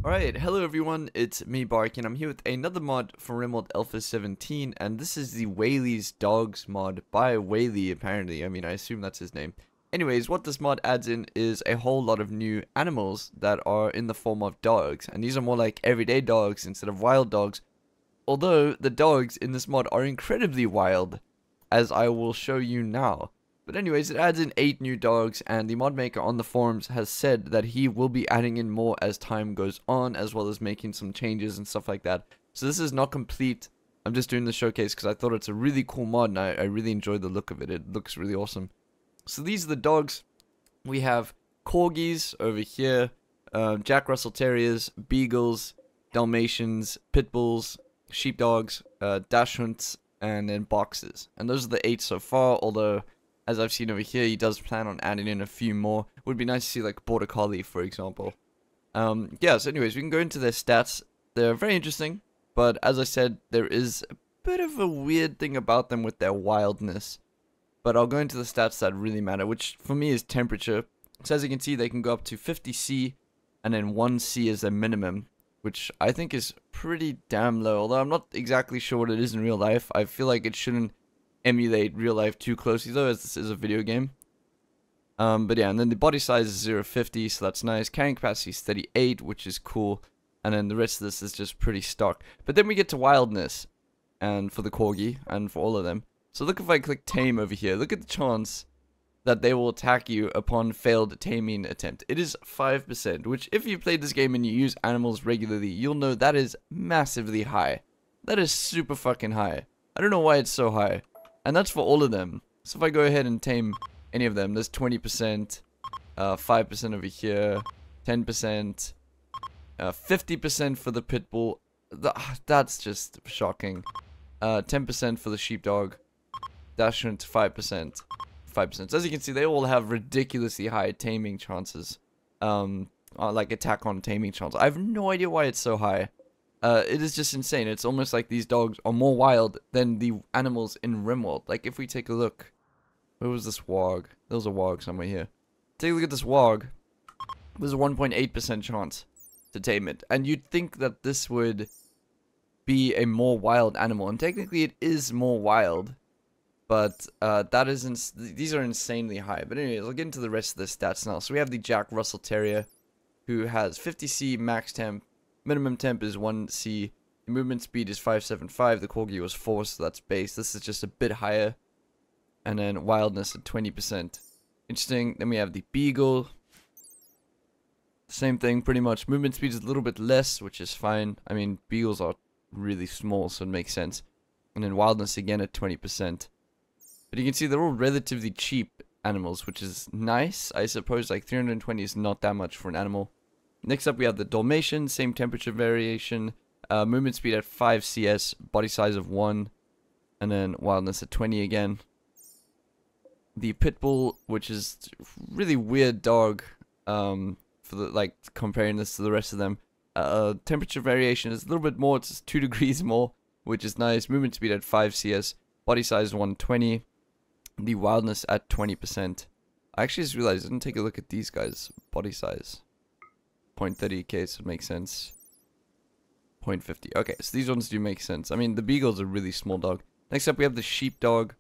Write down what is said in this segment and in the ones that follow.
Alright, hello everyone, it's me BaRKy and I'm here with another mod for Rimworld Alpha 17, and this is the WhaleysDogs mod by Whaley apparently. I mean, I assume that's his name. Anyways, what this mod adds in is a whole lot of new animals that are in the form of dogs, and these are more like everyday dogs instead of wild dogs, although the dogs in this mod are incredibly wild, as I will show you now. But anyways, it adds in 8 new dogs, and the mod maker on the forums has said that he will be adding in more as time goes on, as well as making some changes and stuff like that. So this is not complete. I'm just doing the showcase because I thought it's a really cool mod, and I really enjoyed the look of it. It looks really awesome. So these are the dogs. We have Corgis over here, Jack Russell Terriers, Beagles, Dalmatians, Pitbulls, Sheepdogs, Dachshunds, and then Boxers. And those are the 8 so far, although as I've seen over here, he does plan on adding in a few more. Would be nice to see like Border Collie, for example. Yeah, so anyways, we can go into their stats. They're very interesting, but as I said, there is a bit of a weird thing about them with their wildness. But I'll go into the stats that really matter, which for me is temperature. So as you can see, they can go up to 50 C, and then 1 C is their minimum, which I think is pretty damn low. Although I'm not exactly sure what it is in real life. I feel like it shouldn't emulate real life too closely though, as this is a video game. But yeah, and then the body size is 0.50, so that's nice. Carrying capacity is 38, which is cool. And then the rest of this is just pretty stock. But then we get to wildness, and for the Corgi, and for all of them. So look, if I click tame over here, look at the chance that they will attack you upon failed taming attempt. It is 5%, which if you played this game and you use animals regularly, you'll know that is massively high. That is super fucking high. I don't know why it's so high. And that's for all of them. So if I go ahead and tame any of them, there's 20%, 5% over here, 10%, 50% for the Pitbull. That's just shocking. 10% for the Sheepdog. Dachshund 5%. 5%. So as you can see, they all have ridiculously high taming chances. Like attack on taming chances. I have no idea why it's so high. It is just insane. It's almost like these dogs are more wild than the animals in Rimworld. Like, if we take a look, where was this wog? There was a wog somewhere here. Take a look at this wog. There's a 1.8% chance to tame it. And you'd think that this would be a more wild animal. And technically it is more wild. But that is these are insanely high. But anyways, I'll get into the rest of the stats now. So we have the Jack Russell Terrier, who has 50C max temp. Minimum temp is 1C. The movement speed is 575. The Corgi was 4, so that's base. This is just a bit higher. And then wildness at 20%. Interesting. Then we have the Beagle. Same thing, pretty much. Movement speed is a little bit less, which is fine. I mean, Beagles are really small, so it makes sense. And then wildness again at 20%. But you can see they're all relatively cheap animals, which is nice. I suppose like 320 is not that much for an animal. Next up, we have the Dalmatian, same temperature variation, movement speed at 5 CS, body size of 1, and then wildness at 20 again. The Pitbull, which is really weird dog, for the, like, comparing this to the rest of them. Temperature variation is a little bit more, it's 2 degrees more, which is nice. Movement speed at 5 CS, body size 120, the wildness at 20%. I actually just realized I didn't take a look at these guys' body size. 0.30k, so it makes sense. 0.50. Okay, so these ones do make sense. I mean, the Beagle's a really small dog. Next up, we have the Sheepdog.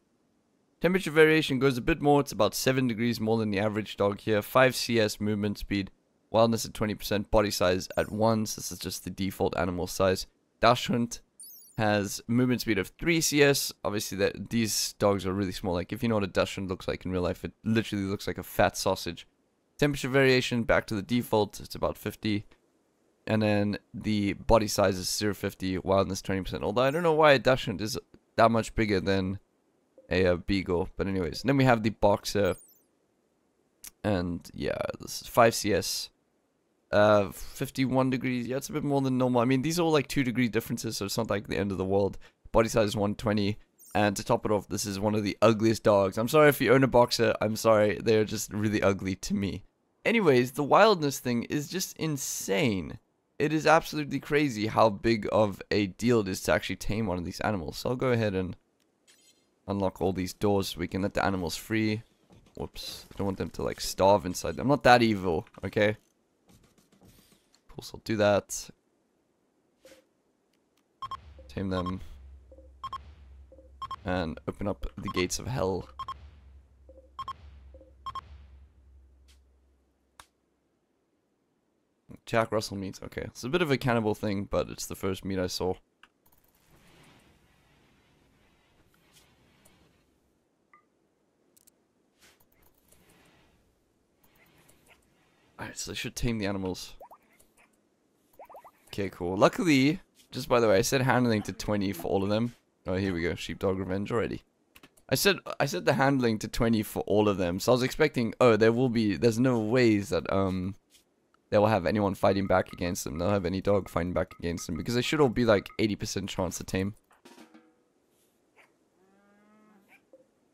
Temperature variation goes a bit more. It's about 7 degrees more than the average dog here. 5 CS movement speed. Wildness at 20%. Body size at 1. So this is just the default animal size. Dachshund has movement speed of 3 CS. Obviously, these dogs are really small. Like, if you know what a Dachshund looks like in real life, it literally looks like a fat sausage. Temperature variation, back to the default, it's about 50. And then the body size is 0.50, wildness 20%. Although I don't know why a Dachshund is that much bigger than a Beagle. But anyways, and then we have the Boxer. And yeah, this is 5 CS. 51 degrees, yeah, it's a bit more than normal. I mean, these are all like 2 degree differences, so it's not like the end of the world. Body size is 120. And to top it off, this is one of the ugliest dogs. I'm sorry if you own a Boxer. I'm sorry. They're just really ugly to me. Anyways, the wildness thing is just insane. It is absolutely crazy how big of a deal it is to actually tame one of these animals. So I'll go ahead and unlock all these doors so we can let the animals free. Whoops. I don't want them to like starve inside. I'm not that evil, okay? Cool, so I'll do that. Tame them. And open up the gates of hell. Jack Russell meat. Okay, it's a bit of a cannibal thing, but it's the first meat I saw. Alright, so I should tame the animals. Okay, cool. Luckily, just by the way, I said handling to 20 for all of them. Oh, here we go. Sheepdog revenge already. I said the handling to 20 for all of them. So I was expecting, oh, there's no ways that they will have anyone fighting back against them. They'll have any dog fighting back against them because they should all be like 80% chance to tame.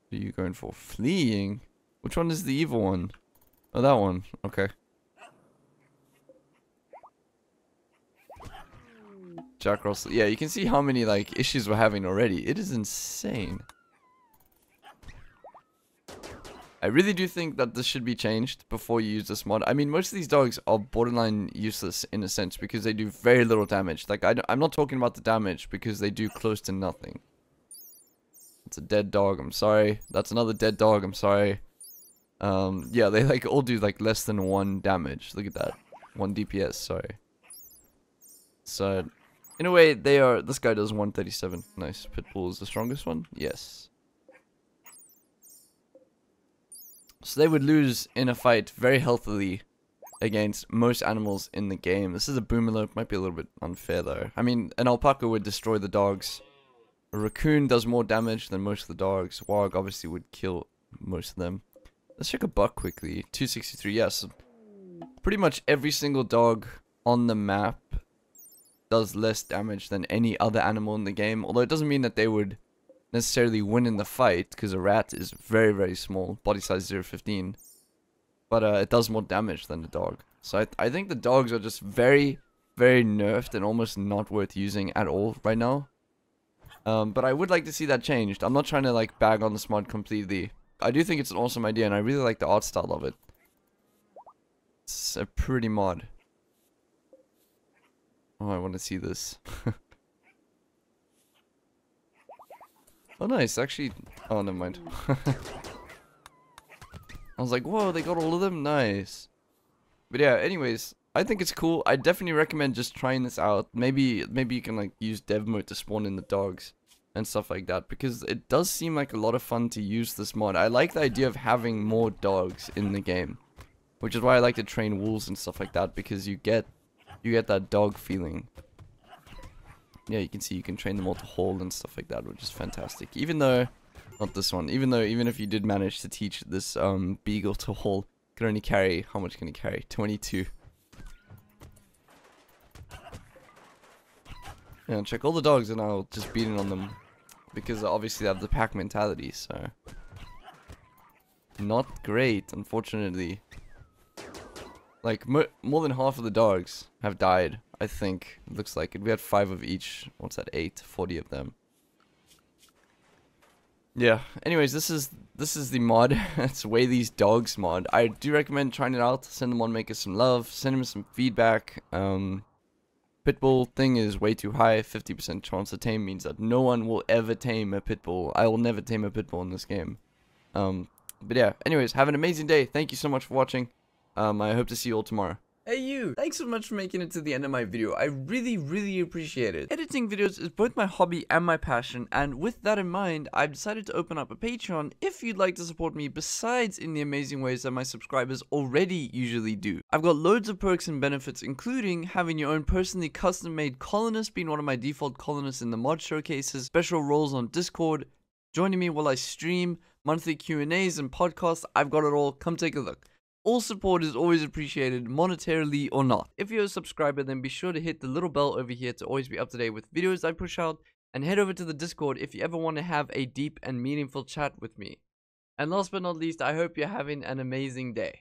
What are you going for? Fleeing? Which one is the evil one? Oh, that one. Okay. Jack Russell. Yeah, you can see how many like issues we're having already. It is insane. I really do think that this should be changed before you use this mod. I mean, most of these dogs are borderline useless in a sense because they do very little damage. Like, I'm not talking about the damage because they do close to nothing. It's a dead dog, I'm sorry. That's another dead dog, I'm sorry. Yeah, they like all do like less than 1 damage. Look at that. 1 DPS, sorry. So, in a way, this guy does 137. Nice. Pitbull is the strongest one? Yes. So they would lose in a fight very healthily against most animals in the game. This is a boomerlope, might be a little bit unfair though. I mean, an alpaca would destroy the dogs. A raccoon does more damage than most of the dogs. Warg obviously would kill most of them. Let's check a buck quickly. 263, yes. Pretty much every single dog on the map does less damage than any other animal in the game. Although it doesn't mean that they would necessarily win in the fight, because a rat is very, very small, body size 0.15, but it does more damage than the dog. So I think the dogs are just very, very nerfed and almost not worth using at all right now. But I would like to see that changed. I'm not trying to like bag on this mod completely. I do think it's an awesome idea, and I really like the art style of it. It's a pretty mod. Oh, I want to see this. Oh, nice. Actually, oh, never mind. I was like, whoa, they got all of them? Nice. But yeah, anyways, I think it's cool. I definitely recommend just trying this out. Maybe you can like use dev mode to spawn in the dogs and stuff like that, because it does seem like a lot of fun to use this mod. I like the idea of having more dogs in the game, which is why I like to train wolves and stuff like that, because you get that dog feeling. Yeah, you can see you can train them all to hold and stuff like that, which is fantastic. Even though, not this one, even if you did manage to teach this beagle to hold, it can only carry, how much can it carry? 22. Yeah, check all the dogs and I'll just beat it on them, because obviously they have the pack mentality, so. Not great, unfortunately. Like, more than half of the dogs have died, I think. It looks like it. We had 5 of each. What's that? 8? 40 of them. Yeah. Anyways, this is the mod. It's WhaleysDogs mod. I do recommend trying it out. Send them on, make us some love. Send them some feedback. Pitbull thing is way too high. 50% chance to tame means that no one will ever tame a pitbull. I will never tame a pitbull in this game. But yeah. Anyways, have an amazing day. Thank you so much for watching. I hope to see you all tomorrow. Hey you! Thanks so much for making it to the end of my video. I really, really appreciate it. Editing videos is both my hobby and my passion, and with that in mind, I've decided to open up a Patreon if you'd like to support me besides in the amazing ways that my subscribers already usually do. I've got loads of perks and benefits, including having your own personally custom-made colonist, being one of my default colonists in the mod showcases, special roles on Discord, joining me while I stream, monthly Q&As and podcasts. I've got it all. Come take a look. All support is always appreciated, monetarily or not. If you're a subscriber, then be sure to hit the little bell over here to always be up to date with videos I push out, and head over to the Discord if you ever want to have a deep and meaningful chat with me. And last but not least, I hope you're having an amazing day.